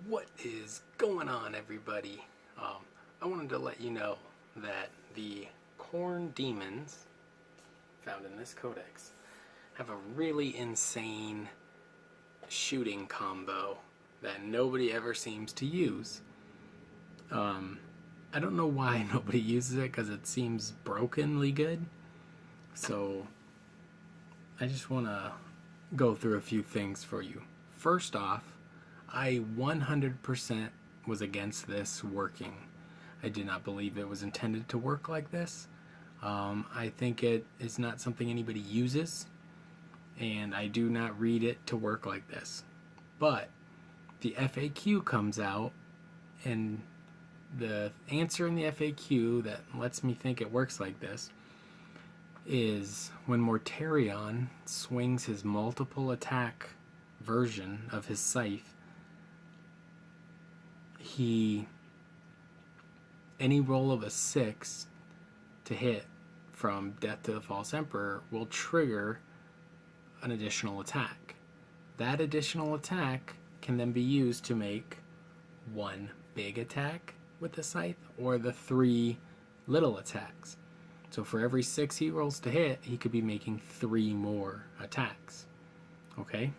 What is going on, everybody? I wanted to let you know that the Khorne Demons found in this codex have a really insane shooting combo that nobody ever seems to use. I don't know why nobody uses it, because it seems brokenly good. So I just want to go through a few things for you. First off, I 100% was against this working. I did not believe it was intended to work like this. I think it is not something anybody uses, and I do not read it to work like this. But the FAQ comes out, and the answer in the FAQ that lets me think it works like this is when Mortarion swings his multiple attack version of his scythe, any roll of a 6 to hit from Death to the False Emperor will trigger an additional attack. That additional attack can then be used to make one big attack with the scythe, or the 3 little attacks. So for every 6 he rolls to hit, he could be making 3 more attacks. Okay?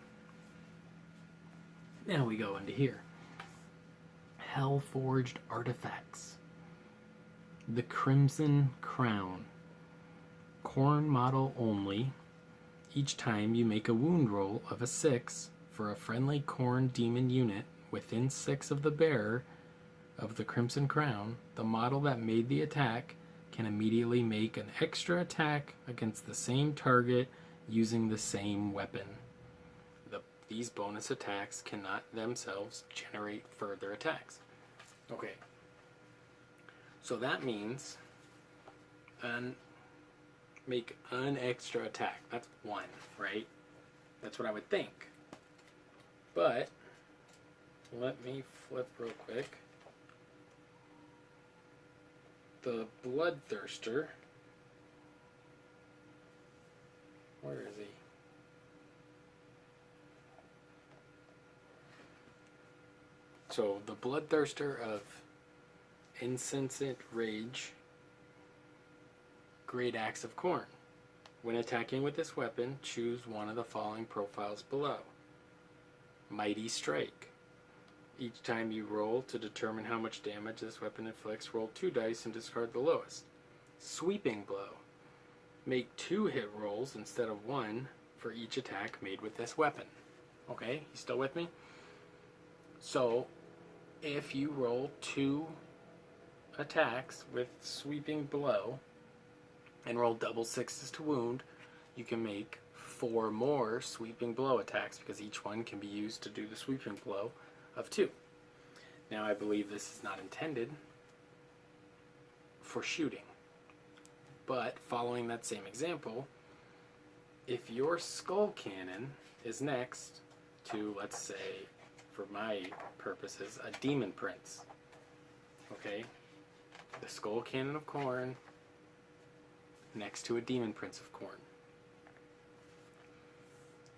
Now we go into here. Hell-forged artifacts. The Crimson Crown. Khorne model only. Each time you make a wound roll of a 6 for a friendly Khorne demon unit within 6 of the bearer of the Crimson Crown, the model that made the attack can immediately make an extra attack against the same target using the same weapon. These bonus attacks cannot themselves generate further attacks. Okay. So that means make an extra attack. That's 1, right? That's what I would think. But let me flip real quick. The Bloodthirster. Where is he? So the Bloodthirster of Insensate Rage, Great Axe of Khorne. When attacking with this weapon, choose one of the following profiles below. Mighty Strike. Each time you roll to determine how much damage this weapon inflicts, roll 2 dice and discard the lowest. Sweeping Blow. Make 2 hit rolls instead of 1 for each attack made with this weapon. Okay, you still with me? So, if you roll 2 attacks with Sweeping Blow and roll double 6s to wound, you can make 4 more Sweeping Blow attacks, because each one can be used to do the Sweeping Blow of 2. Now, I believe this is not intended for shooting, but following that same example, if your Skull Cannon is next to, let's say, for my purposes, a Demon Prince, okay, the Skull Cannon of Khorne next to a Demon Prince of Khorne,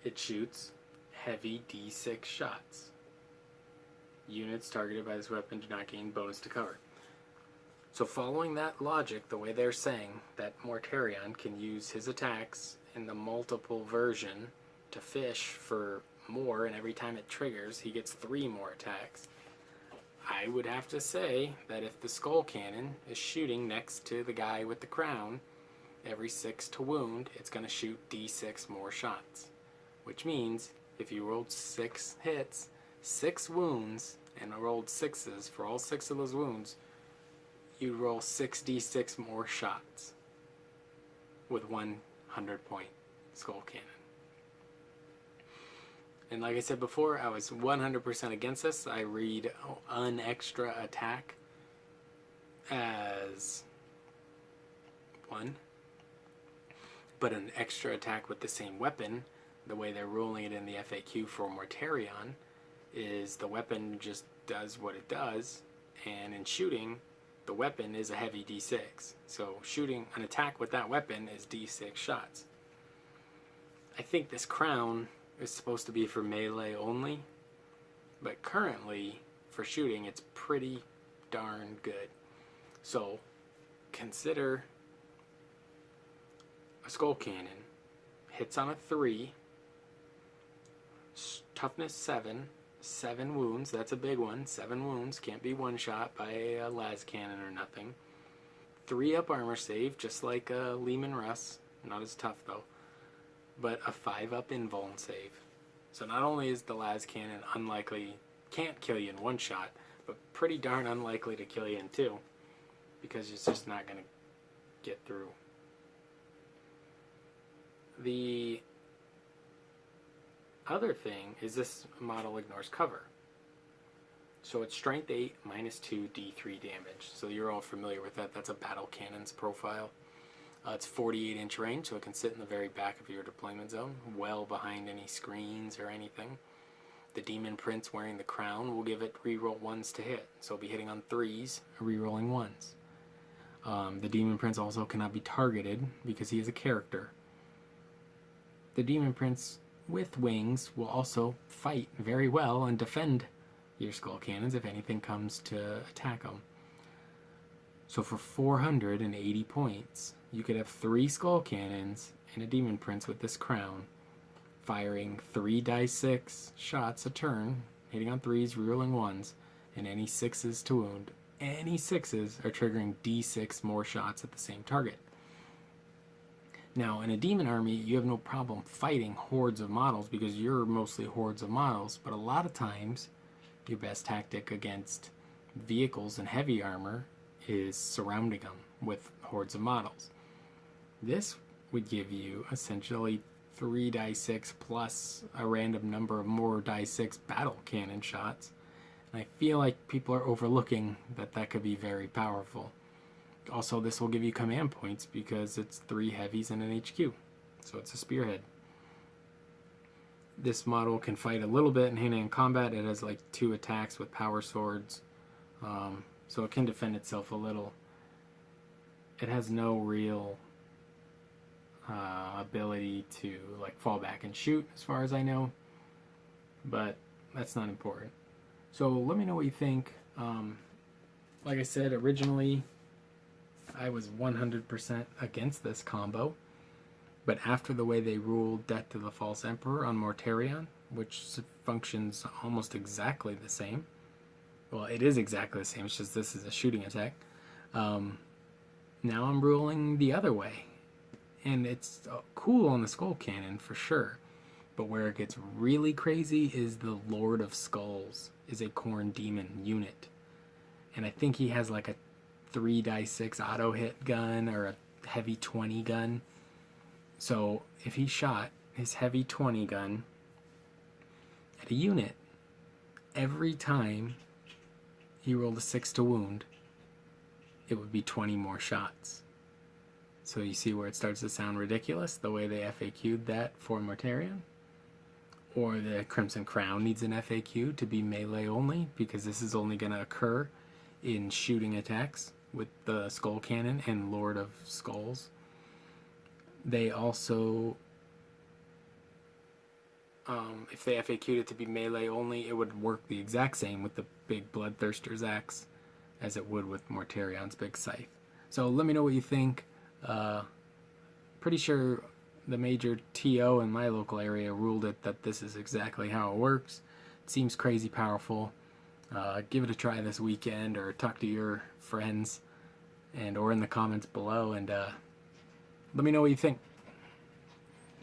it shoots heavy D6 shots. Units targeted by this weapon do not gain bonus to cover. So following that logic, the way they're saying that Mortarion can use his attacks in the multiple version to fish for more, and every time it triggers, he gets 3 more attacks. I would have to say that if the Skull Cannon is shooting next to the guy with the crown, every 6 to wound, it's going to shoot D6 more shots. Which means, if you rolled 6 hits, 6 wounds, and rolled 6s for all 6 of those wounds, you roll 6d6 more shots with 100-point Skull Cannon. And like I said before, I was 100% against this. I read an extra attack as 1, but an extra attack with the same weapon, the way they're ruling it in the FAQ for Mortarion, is the weapon just does what it does, and in shooting, the weapon is a heavy D6. So shooting an attack with that weapon is D6 shots. I think this crown is supposed to be for melee only, but currently for shooting, it's pretty darn good. So consider a skull cannon, hits on a 3, toughness 7, 7 wounds, that's a big one, 7 wounds, can't be one shot by a las cannon or nothing. 3 up armor save, just like Lehman Russ, not as tough though, but a 5 up invuln save. So not only is the las cannon unlikely, can't kill you in one shot, but pretty darn unlikely to kill you in 2, because it's just not going to get through. The other thing is this model ignores cover. So it's strength 8, minus 2, D3 damage. So you're all familiar with that. That's a battle cannon's profile. It's 48-inch range, so it can sit in the very back of your deployment zone, well behind any screens or anything. The Demon Prince wearing the crown will give it reroll 1s to hit. So it'll be hitting on 3s, rerolling 1s. The Demon Prince also cannot be targeted because he is a character. The Demon Prince with wings will also fight very well and defend your skull cannons if anything comes to attack them. So for 480 points, you could have 3 skull cannons and a Demon Prince with this crown, firing 3 die 6 shots a turn, hitting on 3s, rerolling 1s, and any 6s to wound. Any 6s are triggering D6 more shots at the same target. Now, in a demon army, you have no problem fighting hordes of models because you're mostly hordes of models, but a lot of times, your best tactic against vehicles and heavy armor is surrounding them with hordes of models. This would give you essentially 3 die 6 plus a random number of more die 6 battle cannon shots. And I feel like people are overlooking that could be very powerful. Also, this will give you command points because it's 3 heavies and an HQ. So it's a spearhead. This model can fight a little bit in hand-to-hand combat. It has like 2 attacks with power swords. So it can defend itself a little. It has no real ability to like fall back and shoot as far as I know. But that's not important. So let me know what you think. Like I said, originally I was 100% against this combo, but after the way they ruled Death to the False Emperor on Mortarion, which functions almost exactly the same, well, it is exactly the same, it's just this is a shooting attack, now I'm ruling the other way, and it's cool on the Skull Cannon for sure, but where it gets really crazy is the Lord of Skulls is a Khorne demon unit, and I think he has like a 3 die 6 auto hit gun or a heavy 20 gun. So if he shot his heavy 20 gun at a unit, every time he rolled a 6 to wound, it would be 20 more shots. So you see where it starts to sound ridiculous, the way they FAQ'd that for Mortarion? Or the Crimson Crown needs an FAQ to be melee only, because this is only going to occur in shooting attacks with the Skull Cannon and Lord of Skulls. They also, if they FAQ'd it to be melee only, it would work the exact same with the big Bloodthirster's axe as it would with Mortarion's big scythe. So let me know what you think. Pretty sure the major TO in my local area ruled it that this is exactly how it works. It seems crazy powerful. Give it a try this weekend, or talk to your friends, and or in the comments below, and let me know what you think.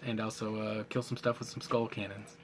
And also kill some stuff with some skull cannons.